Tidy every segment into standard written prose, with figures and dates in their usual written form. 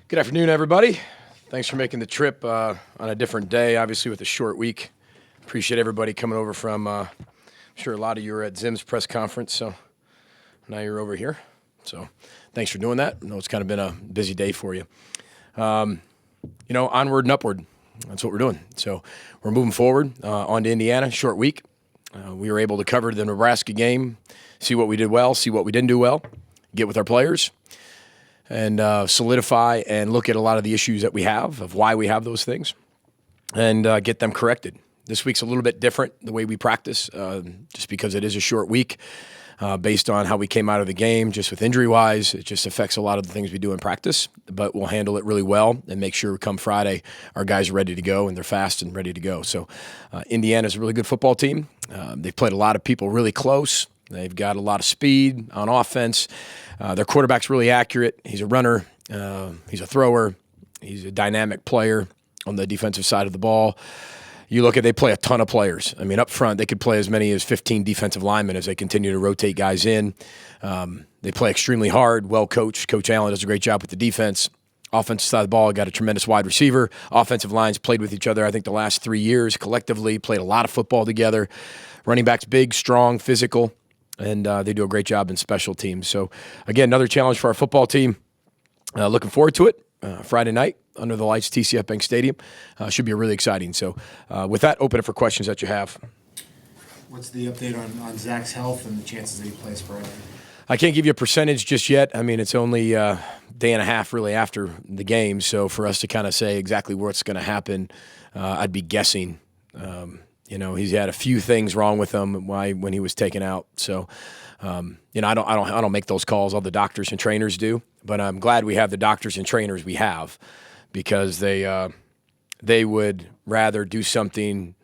Good afternoon, everybody. Thanks for making the trip on a different day, obviously with a short week. Appreciate everybody coming over from, I'm sure a lot of you were at Zim's press conference, so now you're over here. So thanks for doing that. I know it's kind of been a busy day for you. Onward and upward. That's what we're doing. So we're moving forward on to Indiana, short week. We were able to cover the Nebraska game, see what we did well, see what we didn't do well, get with our players, and solidify and look at a lot of the issues that we have, of why we have those things, and get them corrected. This week's a little bit different, the way we practice, just because it is a short week, based on how we came out of the game, just with injury-wise. It just affects a lot of the things we do in practice, but we'll handle it really well and make sure come Friday our guys are ready to go and they're fast and ready to go. So Indiana's a really good football team. They've played a lot of people really close. They've got a lot of speed on offense. Their quarterback's really accurate. He's a runner. He's a thrower. He's a dynamic player on the defensive side of the ball. You look at, they play a ton of players. I mean, up front, they could play as many as 15 defensive linemen as they continue to rotate guys in. They play extremely hard, well coached. Coach Allen does a great job with the defense. Offensive side of the ball, got a tremendous wide receiver. Offensive lines played with each other, I think, the last 3 years collectively, played a lot of football together. Running backs big, strong, physical, and they do a great job in special teams. So, again, another challenge for our football team. Looking forward to it. Friday night, under the lights, TCF Bank Stadium. Should be really exciting. So, with that, open it for questions that you have. What's the update on Zach's health and the chances that he plays Friday? I can't give you a percentage just yet. I mean, it's only a day and a half really after the game. So for us to kind of say exactly what's going to happen, I'd be guessing. He's had a few things wrong with him when he was taken out. So, I don't make those calls. All the doctors and trainers do. But I'm glad we have the doctors and trainers we have, because they would rather do something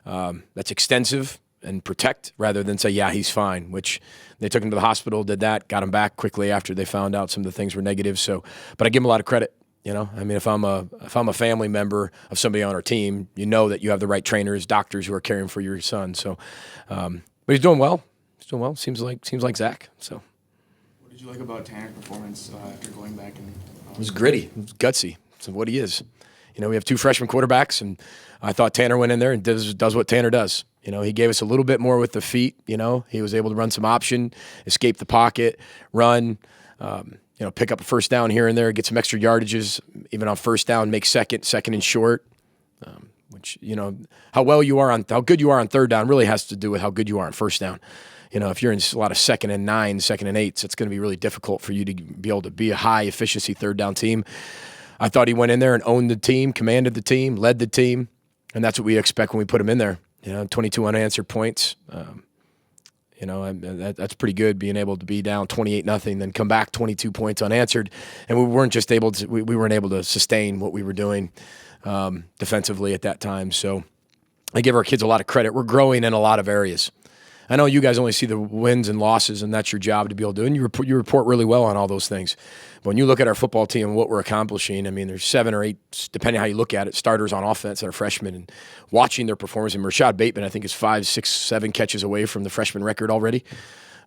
that's extensive and protect rather than say, yeah, he's fine, which they took him to the hospital, did that, got him back quickly after they found out some of the things were negative. So, but I give him a lot of credit. I mean, if I'm a family member of somebody on our team, you know that you have the right trainers, doctors who are caring for your son. So, but he's doing well. He's doing well. Seems like Zach. So. What did you like about Tanner's performance after going back and? It was gritty. It was gutsy. It's what he is. We have two freshman quarterbacks, and I thought Tanner went in there and does what Tanner does. He gave us a little bit more with the feet. He was able to run some option, escape the pocket, run. Pick up a first down here and there, get some extra yardages, even on first down, make second and short. Which how good you are on third down really has to do with how good you are on first down. If you're in a lot of 2nd and 9, 2nd and 8s, it's going to be really difficult for you to be able to be a high efficiency third down team. I thought he went in there and owned the team, commanded the team, led the team, and that's what we expect when we put him in there. 22 unanswered points. That's pretty good, being able to be down 28-0, then come back 22 points unanswered, and we weren't able to sustain what we were doing defensively at that time. So I give our kids a lot of credit. We're growing in a lot of areas. I know you guys only see the wins and losses, and that's your job to be able to do, and you report really well on all those things. But when you look at our football team and what we're accomplishing, I mean, there's 7 or 8, depending how you look at it, starters on offense that are freshmen, and watching their performance. And Rashad Bateman, I think, is 5, 6, 7 catches away from the freshman record already.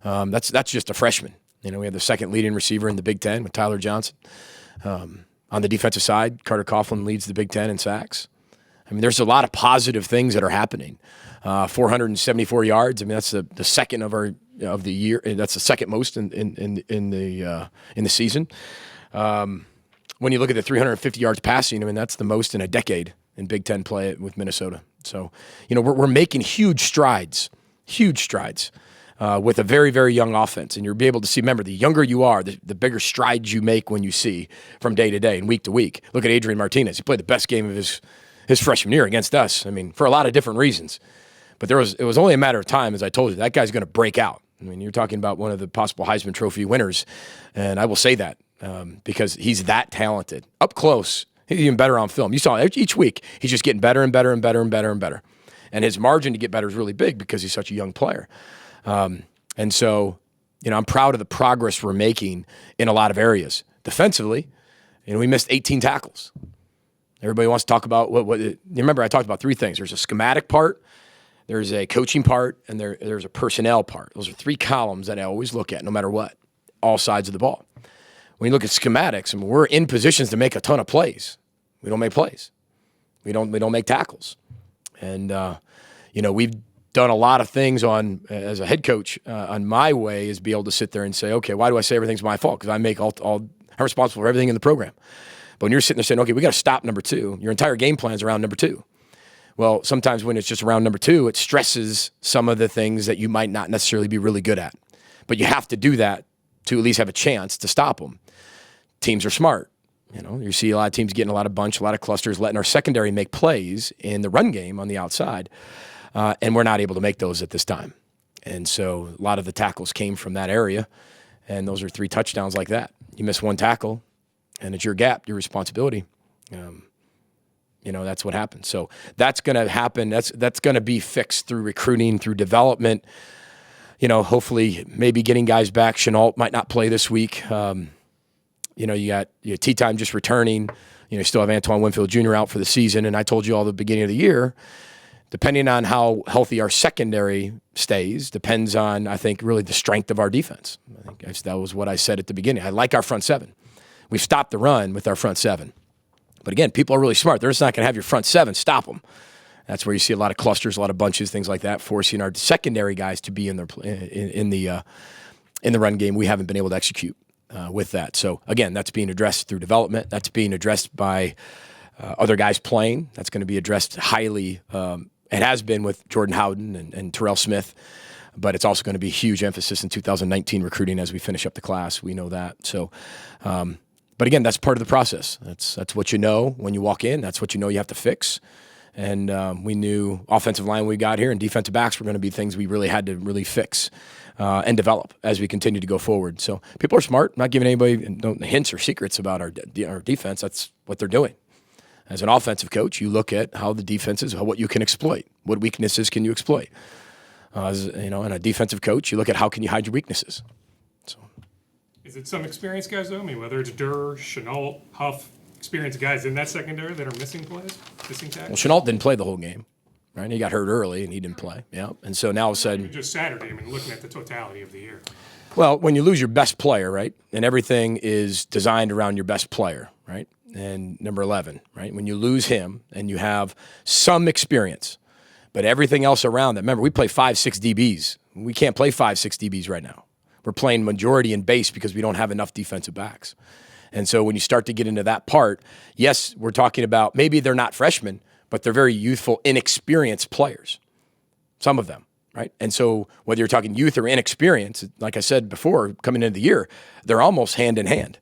That's just a freshman. We have the second leading receiver in the Big Ten with Tyler Johnson. On the defensive side, Carter Coughlin leads the Big Ten in sacks. I mean, there's a lot of positive things that are happening. 474 yards. I mean, that's the second of the year. That's the second most in the season. When you look at the 350 yards passing, I mean, that's the most in a decade in Big Ten play with Minnesota. So, we're making huge strides with a very, very young offense. And you'll be able to see, remember, the younger you are, the bigger strides you make when you see from day to day and week to week. Look at Adrian Martinez. He played the best game of his freshman year against us. I mean, for a lot of different reasons. But it was only a matter of time, as I told you. That guy's going to break out. I mean, you're talking about one of the possible Heisman Trophy winners, and I will say that because he's that talented. Up close, he's even better on film. You saw each week, he's just getting better and better and better and better and better. And his margin to get better is really big because he's such a young player. And so, I'm proud of the progress we're making in a lot of areas. Defensively, we missed 18 tackles. Everybody wants to talk about you remember I talked about 3 things. There's a schematic part, there's a coaching part, and there's a personnel part. Those are 3 columns that I always look at no matter what, all sides of the ball. when you look at schematics, I mean, we're in positions to make a ton of plays. We don't make plays. We don't make tackles. And, we've done a lot of things as a head coach on my way is be able to sit there and say, okay, why do I say everything's my fault? Because I'm responsible for everything in the program. But when you're sitting there saying, okay, we got to stop number 2, your entire game plan is around number 2. Well, sometimes when it's just around number 2, it stresses some of the things that you might not necessarily be really good at. But you have to do that to at least have a chance to stop them. Teams are smart. You see a lot of teams getting a lot of bunch, a lot of clusters, letting our secondary make plays in the run game on the outside. And we're not able to make those at this time. And so a lot of the tackles came from that area. And those are 3 touchdowns like that. You miss 1 tackle, and it's your gap, your responsibility. That's what happens. So that's going to happen. That's going to be fixed through recruiting, through development. Hopefully maybe getting guys back. Chenault might not play this week. You got T-Time just returning. You still have Antoine Winfield Jr. out for the season. And I told you all the beginning of the year, depending on how healthy our secondary stays, depends on, I think, really the strength of our defense. I think that was what I said at the beginning. I like our front 7. We've stopped the run with our front 7. But again, people are really smart. They're just not going to have your front 7 stop them. That's where you see a lot of clusters, a lot of bunches, things like that, forcing our secondary guys to be in the run game. We haven't been able to execute with that. So again, that's being addressed through development. That's being addressed by other guys playing. That's going to be addressed highly. It has been with Jordan Howden and Terrell Smith, but it's also going to be a huge emphasis in 2019 recruiting as we finish up the class. We know that. So, but again, that's part of the process. That's what you know when you walk in. That's what you know you have to fix. And we knew offensive line we got here and defensive backs were going to be things we really had to really fix and develop as we continue to go forward. So people are smart, not giving anybody hints or secrets about our defense. That's what they're doing. As an offensive coach, you look at how the defense is, what you can exploit, what weaknesses can you exploit. And a defensive coach, you look at how can you hide your weaknesses. So, is it some experienced guys though? I mean, whether it's Durr, Chenault, Huff, experienced guys in that secondary that are missing plays, missing tackles? Well, Chenault didn't play the whole game, right? He got hurt early and he didn't play. Yeah, and so now all of a sudden, just Saturday. I mean, looking at the totality of the year. Well, when you lose your best player, right, and everything is designed around your best player, right? And number 11, right? When you lose him and you have some experience, but everything else around that, remember, we play 5-6 DBs. We can't play 5-6 DBs right now. We're playing majority in base because we don't have enough defensive backs. And so when you start to get into that part, yes, we're talking about maybe they're not freshmen, but they're very youthful, inexperienced players, some of them, right? And so whether you're talking youth or inexperience, like I said before, coming into the year, they're almost hand in hand.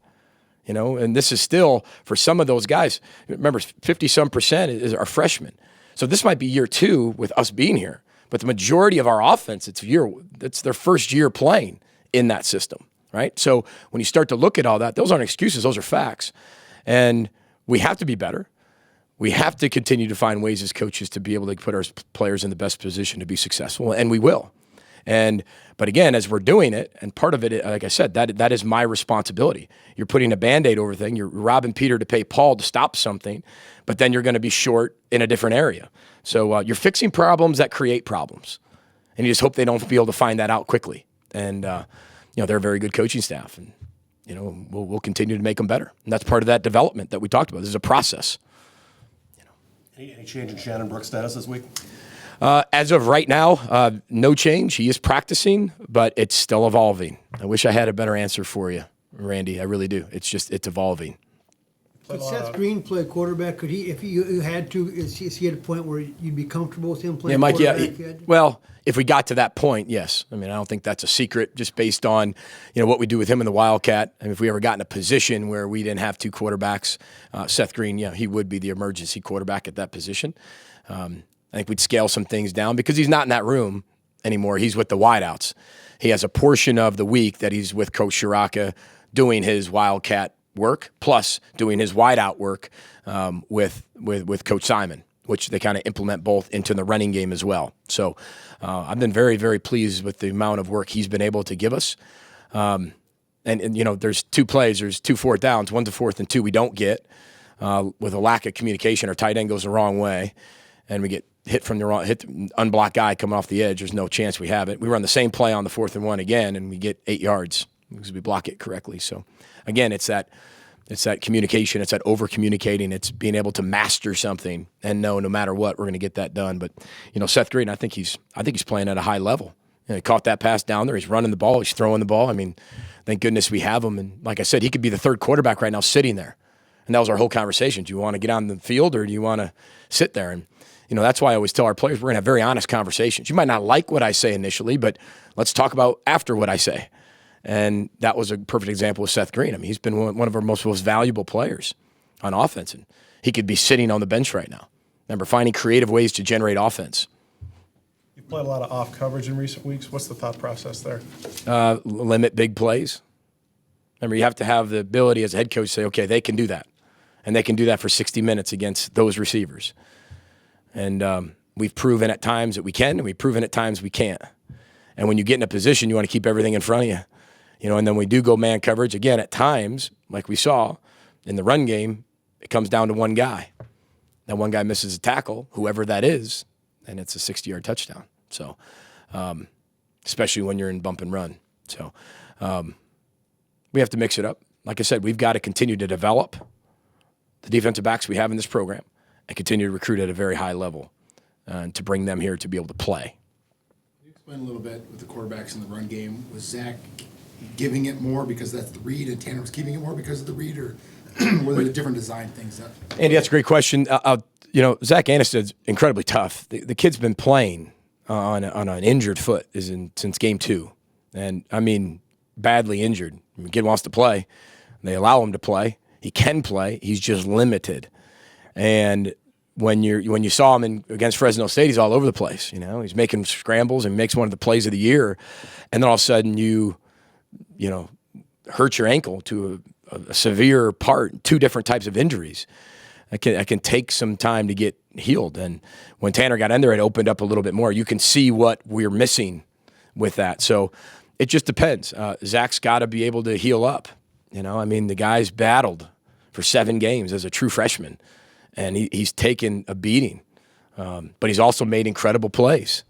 And this is still, for some of those guys, remember, 50-some% are freshmen. So this might be year 2 with us being here. But the majority of our offense, it's their first year playing in that system, right? So when you start to look at all that, those aren't excuses, those are facts. And we have to be better. We have to continue to find ways as coaches to be able to put our players in the best position to be successful, and we will. But again, as we're doing it, and part of it, like I said, that is my responsibility. You're putting a Band-Aid over thing. You're robbing Peter to pay Paul to stop something, but then you're going to be short in a different area. So you're fixing problems that create problems, and you just hope they don't be able to find that out quickly. And they're a very good coaching staff, and we'll continue to make them better. And that's part of that development that we talked about. This is a process. Any change in Shannon Brooks' status this week? As of right now, no change. He is practicing, but it's still evolving. I wish I had a better answer for you, Randy. I really do. It's evolving. Could Seth Green play quarterback? Could he, if you had to, is he at a point where you'd be comfortable with him playing quarterback? Yeah. Well, if we got to that point, yes. I mean, I don't think that's a secret just based on, what we do with him in the Wildcat. And if we ever got in a position where we didn't have 2 quarterbacks, Seth Green, he would be the emergency quarterback at that position. I think we'd scale some things down because he's not in that room anymore. He's with the wideouts. He has a portion of the week that he's with Coach Shiraka doing his Wildcat work, plus doing his wideout work with Coach Simon, which they kind of implement both into the running game as well. So I've been very, very pleased with the amount of work he's been able to give us. And there's 2 plays. There's 2 4th downs, 1 to 4th and 2 we don't get with a lack of communication. Our tight end goes the wrong way, and we get hit from the unblocked guy coming off the edge. There's no chance we have it. We run the same play on the 4th and 1 again, and we get 8 yards. because we block it correctly. So, again, it's that communication, it's that over communicating, it's being able to master something and know no matter what we're going to get that done. But Seth Green, I think he's playing at a high level. He caught that pass down there. He's running the ball. He's throwing the ball. I mean, thank goodness we have him. And like I said, he could be the third quarterback right now sitting there. And that was our whole conversation. Do you want to get on the field or do you want to sit there? And that's why I always tell our players we're going to have very honest conversations. You might not like what I say initially, but let's talk about after what I say. And that was a perfect example of Seth Green. I mean, he's been one of our most valuable players on offense, and he could be sitting on the bench right now. Remember, finding creative ways to generate offense. You've played a lot of off coverage in recent weeks. What's the thought process there? Limit big plays. Remember, you have to have the ability as a head coach to say, okay, they can do that. And they can do that for 60 minutes against those receivers. And we've proven at times that we can, and we've proven at times we can't. And when you get in a position, you want to keep everything in front of you. And then we do go man coverage. Again, at times, like we saw in the run game, it comes down to one guy. That one guy misses a tackle, whoever that is, and it's a 60-yard touchdown. So, especially when you're in bump and run. So, we have to mix it up. Like I said, we've got to continue to develop the defensive backs we have in this program and continue to recruit at a very high level and to bring them here to be able to play. Can you explain a little bit with the quarterbacks in the run game? Was Zach giving it more because that's the read, and Tanner was keeping it more because of the read, or were there different design things? Andy, that's a great question. Zach Anisted's incredibly tough. The kid's been playing on an injured foot since game 2, and I mean badly injured. The kid wants to play. They allow him to play. He can play. He's just limited. And when you saw him against Fresno State, he's all over the place. He's making scrambles and makes one of the plays of the year, and then all of a sudden you hurt your ankle to a severe part, 2 different types of injuries. I can take some time to get healed. And when Tanner got in there, it opened up a little bit more. You can see what we're missing with that. So it just depends. Zach's got to be able to heal up. The guy's battled for 7 games as a true freshman, and he's taken a beating. But he's also made incredible plays.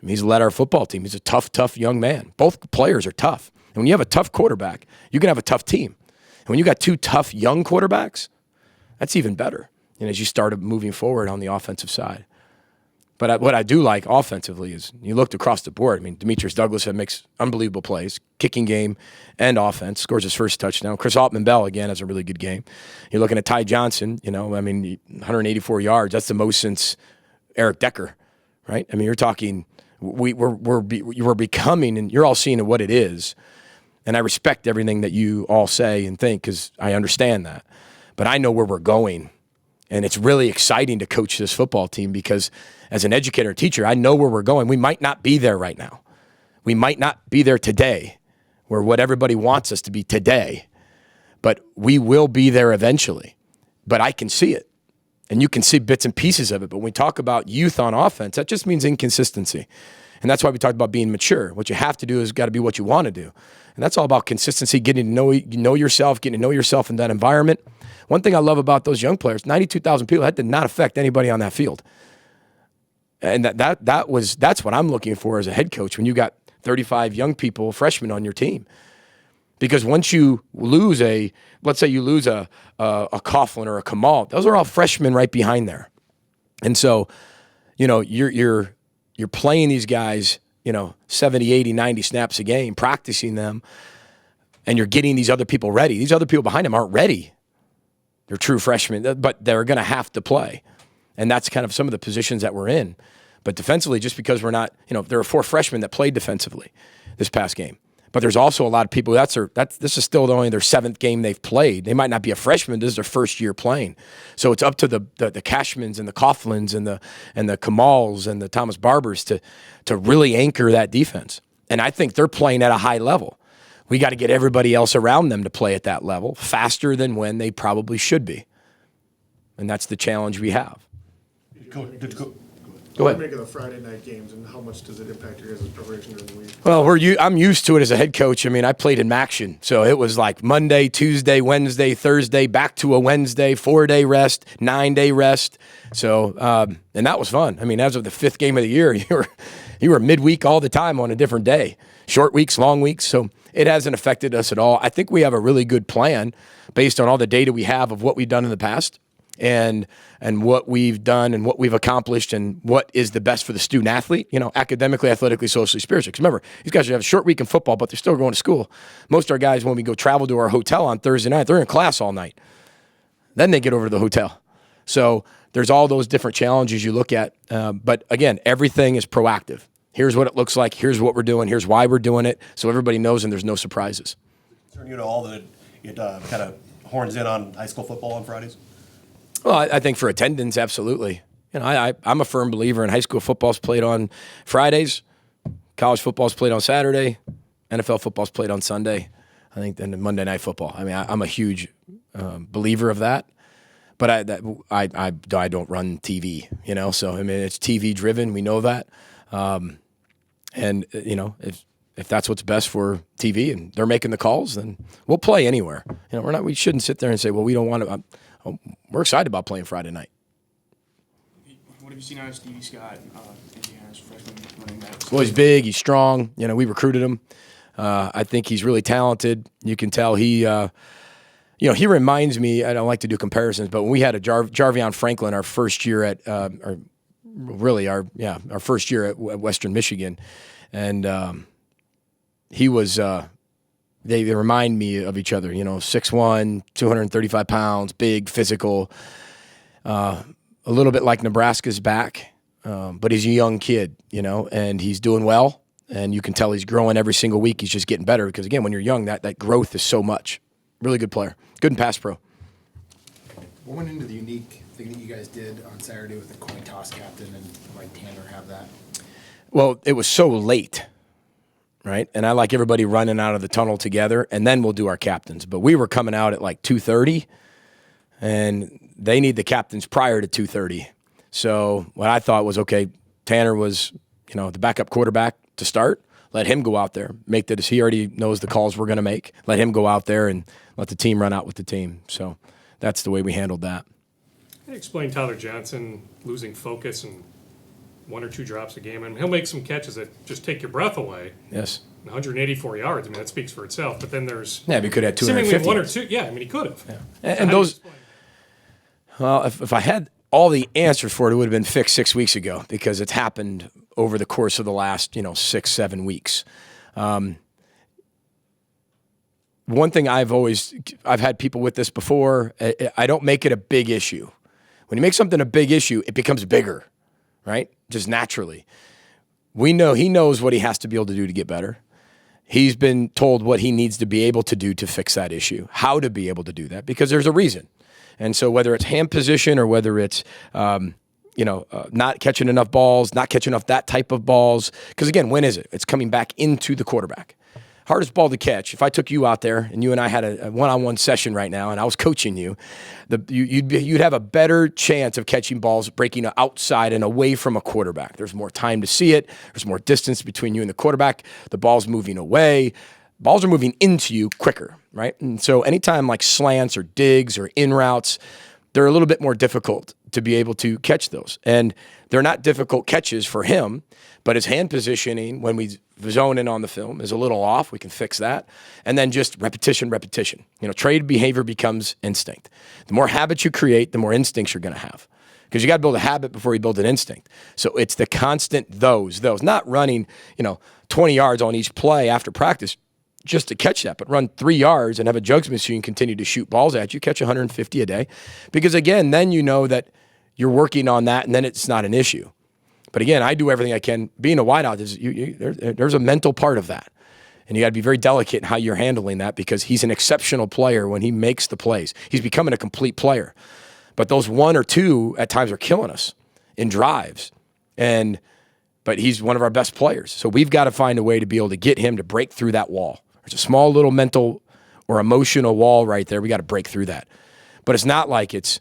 He's led our football team. He's a tough young man. Both players are tough. And when you have a tough quarterback, you can have a tough team. And when you got 2 tough young quarterbacks, that's even better. As you start moving forward on the offensive side. But what I do like offensively is you looked across the board. Demetrius Douglas makes unbelievable plays, kicking game and offense, scores his first touchdown. Chris Altman-Bell, again, has a really good game. You're looking at Ty Johnson, 184 yards. That's the most since Eric Decker, right? You're talking we're becoming, and you're all seeing what it is. And I respect everything that you all say and think because I understand that. But I know where we're going. And it's really exciting to coach this football team because as an educator and teacher, I know where we're going. We might not be there right now. We might not be there today where what everybody wants us to be today. But we will be there eventually. But I can see it. And you can see bits and pieces of it. But when we talk about youth on offense, that just means inconsistency. And that's why we talked about being mature. What you have to do is got to be what you want to do. And that's all about consistency, getting to know yourself, getting to know yourself in that environment. One thing I love about those young players, 92,000 people, that did not affect anybody on that field. And that's what I'm looking for as a head coach when you got 35 young people, freshmen on your team. Because once you lose let's say you lose a Coughlin or a Kamal, those are all freshmen right behind there. And so, you're playing these guys, 70, 80, 90 snaps a game, practicing them, and you're getting these other people ready. These other people behind them aren't ready. They're true freshmen, but they're going to have to play. And that's kind of some of the positions that we're in. But defensively, just because we're not, there are 4 freshmen that played defensively this past game. But there's also a lot of people, this is still only their 7th game they've played. They might not be a freshman, this is their first year playing. So it's up to the Cashmans and the Coughlins and the Kamals and the Thomas Barbers to really anchor that defense. And I think they're playing at a high level. We got to get everybody else around them to play at that level faster than when they probably should be. And that's the challenge we have. Go What do ahead. you make of the Friday night games, and how much does it impact your guys' preparation during the week? Well, I'm used to it as a head coach. I mean, I played in Maction, so it was like Monday, Tuesday, Wednesday, Thursday, back to a Wednesday, 4-day rest, 9-day rest. So, and that was fun. I mean, as of the 5th game of the year, you were midweek all the time on a different day. Short weeks, long weeks. So it hasn't affected us at all. I think we have a really good plan based on all the data we have of what we've done in the past and what we've done and what we've accomplished and what is the best for the student athlete, academically, athletically, socially, spiritually. Because remember, these guys have a short week in football, but they're still going to school. Most of our guys, when we go travel to our hotel on Thursday night, they're in class all night. Then they get over to the hotel. So there's all those different challenges you look at. But again, everything is proactive. Here's what it looks like. Here's what we're doing. Here's why we're doing it. So everybody knows and there's no surprises. Concern you at all that it kind of horns in on high school football on Fridays? Well, I think for attendance, absolutely. I'm a firm believer in high school football's played on Fridays, college football's played on Saturday, NFL football's played on Sunday. I think then Monday Night Football. I mean, I'm a huge believer of that. But I don't run TV, So I mean, it's TV driven. We know that, and if that's what's best for TV and they're making the calls, then we'll play anywhere. We shouldn't sit there and say, well, we don't want to. We're excited about playing Friday night. What have you seen out of Stevie Scott, Indiana's freshman running back? Well, he's big. He's strong. We recruited him. I think he's really talented. You can tell he reminds me. I don't like to do comparisons, but when we had a Jarvion Franklin our first year at our first year at Western Michigan, and he was. They remind me of each other, 6'1", 235 pounds, big, physical, a little bit like Nebraska's back, but he's a young kid, and he's doing well, and you can tell he's growing every single week. He's just getting better because, again, when you're young, that growth is so much. Really good player. Good in pass pro. What went into the unique thing that you guys did on Saturday with the coin toss captain and why Tanner have that? Well, it was so late. Right, and I like everybody running out of the tunnel together, and then we'll do our captains. But we were coming out at like 2:30, and they need the captains prior to 2:30. So what I thought was, okay, Tanner was, the backup quarterback to start. Let him go out there, make that. He already knows the calls we're going to make. Let him go out there and let the team run out with the team. So that's the way we handled that. Hey, explain Tyler Johnson losing focus and 1 or 2 drops a game, and he'll make some catches that just take your breath away. Yes. 184 yards. I mean, that speaks for itself. But then there's Yeah, we could have seemingly 250. 1 or 2. Yeah, I mean, he could have. Yeah. So And how do you those. explain it? Well, if I had all the answers for it, it would have been fixed 6 weeks ago because it's happened over the course of the last 6-7 weeks. One thing I've had people with this before. I don't make it a big issue. When you make something a big issue, it becomes bigger, right? Just naturally. He knows what he has to be able to do to get better. He's been told what he needs to be able to do to fix that issue, how to be able to do that, because there's a reason. And so whether it's hand position or whether it's, not catching enough balls, not catching enough that type of balls, because again, when is it? It's coming back into the quarterback. Hardest ball to catch. If I took you out there and you and I had a one-on-one session right now and I was coaching you, you'd have a better chance of catching balls breaking outside and away from a quarterback. There's more time to see it. There's more distance between you and the quarterback. The ball's moving away. Balls are moving into you quicker, right? And so anytime like slants or digs or in routes, they're a little bit more difficult to be able to catch those. And they're not difficult catches for him, but his hand positioning, when we zone in on the film, is a little off. We can fix that. And then just repetition. Trade behavior becomes instinct. The more habits you create, the more instincts you're going to have. Because you got to build a habit before you build an instinct. So it's the constant those, not running, 20 yards on each play after practice just to catch that, but run 3 yards and have a jugs machine continue to shoot balls at you, catch 150 a day. Because again, then you know that you're working on that and then it's not an issue. But again, I do everything I can. Being a wideout, there's a mental part of that. And you got to be very delicate in how you're handling that because he's an exceptional player when he makes the plays. He's becoming a complete player. But those 1 or 2 at times are killing us in drives. But he's one of our best players. So we've got to find a way to be able to get him to break through that wall. There's a small little mental or emotional wall right there. We got to break through that. But it's not like it's,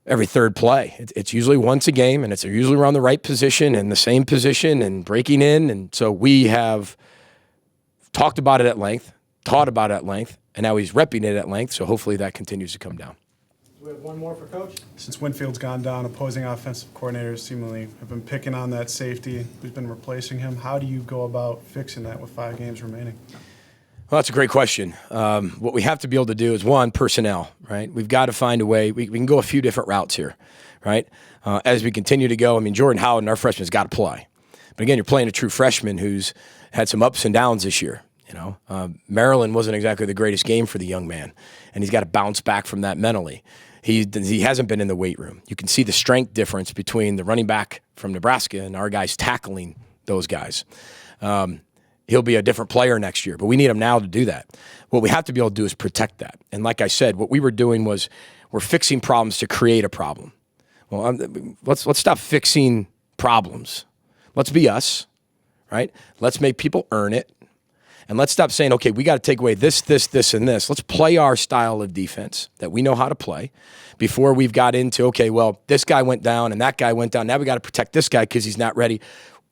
every third play. It's usually once a game, and it's usually around the right position and the same position and breaking in. And so we have talked about it at length, taught about it at length, and now he's repping it at length. So hopefully that continues to come down. Do we have one more for Coach? Since Winfield's gone down, opposing offensive coordinators seemingly have been picking on that safety who's been replacing him. How do you go about fixing that with 5 games remaining? Well, that's a great question. What we have to be able to do is, one, personnel, right? We've got to find a way. We can go a few different routes here, right? As we continue to go, I mean, Jordan Howden, our freshman, has got to play. But again, you're playing a true freshman who's had some ups and downs this year. Maryland wasn't exactly the greatest game for the young man, and he's got to bounce back from that mentally. He hasn't been in the weight room. You can see the strength difference between the running back from Nebraska and our guys tackling those guys. He'll be a different player next year, but we need him now to do that. What we have to be able to do is protect that. And like I said, what we were doing was we're fixing problems to create a problem. Well, let's stop fixing problems. Let's be us, right? Let's make people earn it. And let's stop saying, okay, we got to take away this, and this. Let's play our style of defense that we know how to play before we've got into, okay, well, this guy went down and that guy went down. Now we got to protect this guy because he's not ready.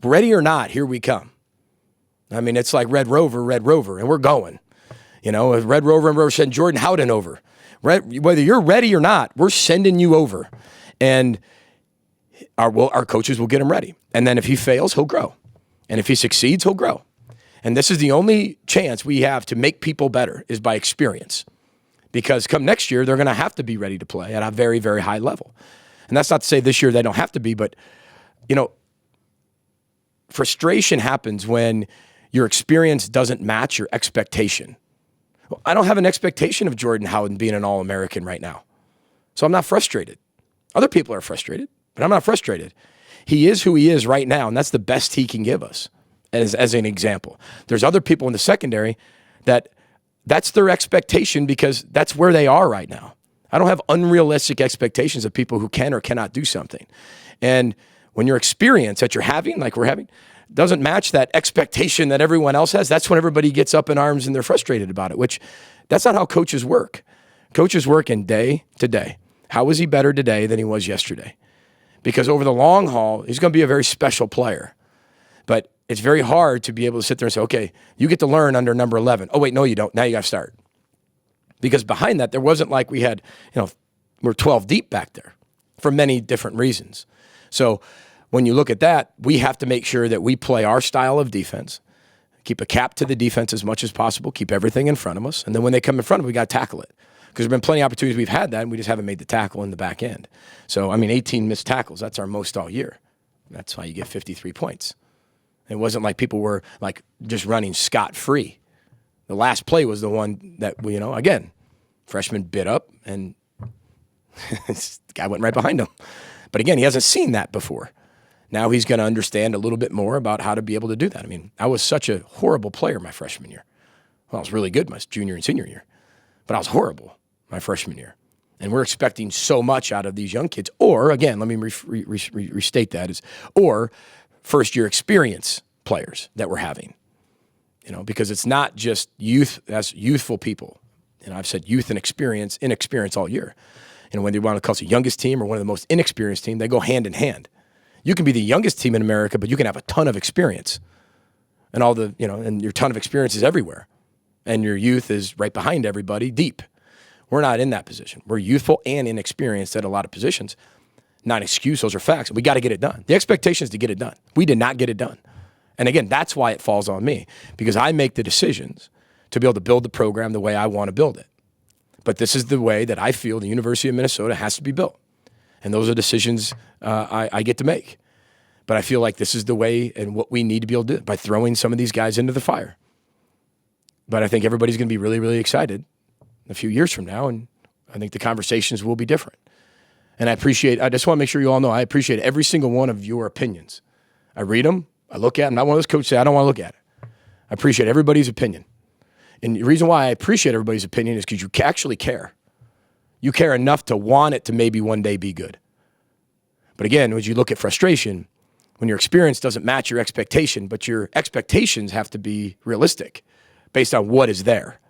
Ready or not, here we come. I mean, it's like Red Rover, and we're going. Red Rover and Rover send Jordan Howden over. Whether you're ready or not, we're sending you over. And our coaches will get him ready. And then if he fails, he'll grow. And if he succeeds, he'll grow. And this is the only chance we have to make people better is by experience. Because come next year, they're going to have to be ready to play at a very, very high level. And that's not to say this year they don't have to be, but, frustration happens when your experience doesn't match your expectation. Well, I don't have an expectation of Jordan Howden being an All-American right now. So I'm not frustrated. Other people are frustrated, but I'm not frustrated. He is who he is right now, and that's the best he can give us as an example. There's other people in the secondary that's their expectation because that's where they are right now. I don't have unrealistic expectations of people who can or cannot do something. And when your experience that you're having, like we're having, doesn't match that expectation that everyone else has, that's when everybody gets up in arms and they're frustrated about it, which that's not how coaches work. Coaches work in day to day. How is he better today than he was yesterday? Because over the long haul, he's going to be a very special player. But it's very hard to be able to sit there and say, okay, you get to learn under number 11. Oh, wait, no, you don't. Now you got to start. Because behind that, there wasn't like we had, we're 12 deep back there for many different reasons. So when you look at that, we have to make sure that we play our style of defense, keep a cap to the defense as much as possible, keep everything in front of us. And then when they come in front of us, we got to tackle it. Because there have been plenty of opportunities we've had that, and we just haven't made the tackle in the back end. So, 18 missed tackles. That's our most all year. That's why you get 53 points. It wasn't like people were like just running scot-free. The last play was the one that, again, freshman bit up, and the guy went right behind him. But again, he hasn't seen that before. Now he's going to understand a little bit more about how to be able to do that. I was such a horrible player my freshman year. Well, I was really good my junior and senior year. But I was horrible my freshman year. And we're expecting so much out of these young kids. Or, again, let me restate that, or first-year experience players that we're having. Because it's not just youth as youthful people. I've said youth and inexperience all year. Whether you want to call it the youngest team or one of the most inexperienced team, they go hand in hand. You can be the youngest team in America, but you can have a ton of experience. And and your ton of experience is everywhere. And your youth is right behind everybody deep. We're not in that position. We're youthful and inexperienced at a lot of positions. Not an excuse, those are facts. We got to get it done. The expectation is to get it done. We did not get it done. And again, that's why it falls on me, because I make the decisions to be able to build the program the way I want to build it. But this is the way that I feel the University of Minnesota has to be built. And those are decisions I get to make. But I feel like this is the way and what we need to be able to do by throwing some of these guys into the fire. But I think everybody's going to be really, really excited a few years from now, and I think the conversations will be different. And I just want to make sure you all know, I appreciate every single one of your opinions. I read them, I look at them. I'm not one of those coaches say, I don't want to look at it. I appreciate everybody's opinion. And the reason why I appreciate everybody's opinion is because you actually care. You care enough to want it to maybe one day be good. But again, when you look at frustration, when your experience doesn't match your expectation, but your expectations have to be realistic based on what is there.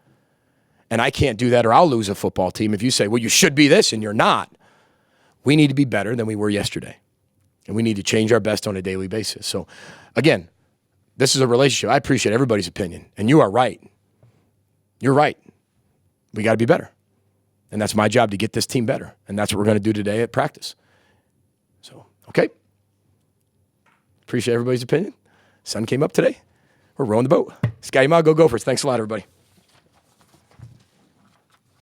And I can't do that, or I'll lose a football team if you say, well, you should be this and you're not. we need to be better than we were yesterday. And we need to change our best on a daily basis. So, again, this is a relationship. I appreciate everybody's opinion. And you are right. You're right. We got to be better. And that's my job to get this team better. And that's what we're going to do today at practice. So, okay. Appreciate everybody's opinion. Sun came up today. We're rowing the boat. Scotty Ma, go Gophers. Thanks a lot, everybody.